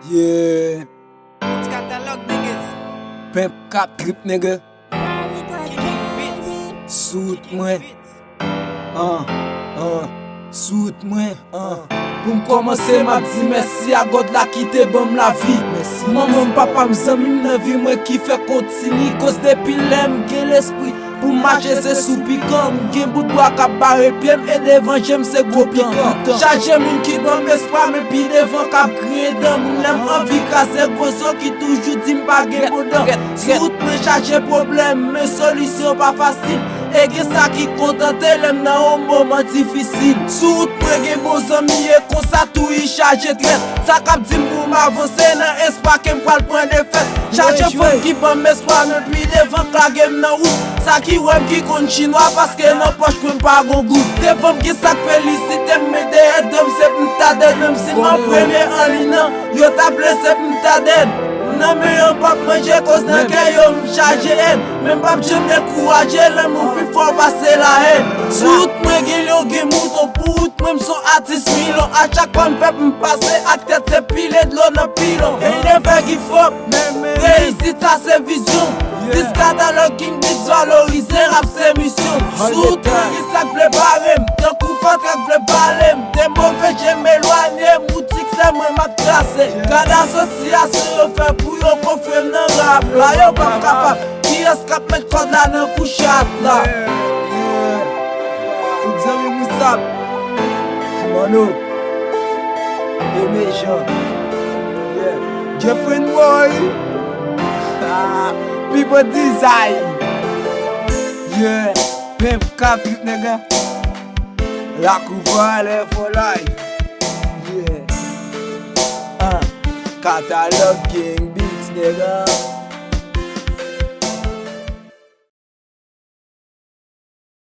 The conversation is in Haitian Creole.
Yeah, It's catalog niggas. pimp cap trip nigga. King Beats. Suit King mwen, Beats. suit mwen, Pou m'komanse m'a di mersi a God la ki te bom la vi. Maman papa m'zami nan vi mwen ki fe kontini. Kos depi lem gen l'esprit pou mache se sou pikan. Gen bout bois ka bare piem e devan jem se gros pikan. Chaje moun ki bon espoir me pi devan ka kriye dan. Moun lem anvi kase goso ki toujou di m'pa gen bodan. Sout mwen chaje problem, men solisyon pa fasil. E gen sa ki kontante lem nan un moment difisil. Sout mwen gen bon zami e kon sa tou yi chaje tret. Sa kap di m'pou m'avance nan espoir ke m'pral pren defet. Chaje fon ki bon espoir men pi devan klage m'nan wout. Sa ki wèm ki kon chinois paske nan poch kwen pa gon gout. Devon ki sak felisite m'mede edem sep m'tade. Mem si nan premye anlinan yo taple sep m'tade. Nan me yon pap manje kos nan gen yo m'chaje en. Men pap jem dekouraje lè moun pi fò pase la en. Sout mwen gen yo gen mouton pout mwen son artist milon. A chak pan pep m'pase ak tèt se pile d'lo nan pilon. E yon fè ki fòp, reisit sa se vizyon. Dis catalog King Beats valorize rap se misyon. Sout mwen ki sak ple barem, yon kou fòt kak ple balem. De mouve jem elwanye, moutik se mwen mak trase. Gada asosyasyon yo fè pou yo konfrem nan rap la. Yo pap kapap, ki eskap met kod la nan kouchat la. Tout zami mousap Mano Emejan Jeffrey Boy People Design Pimp cap trip nigga. La Couvale for life. Catalog King Beats nigga.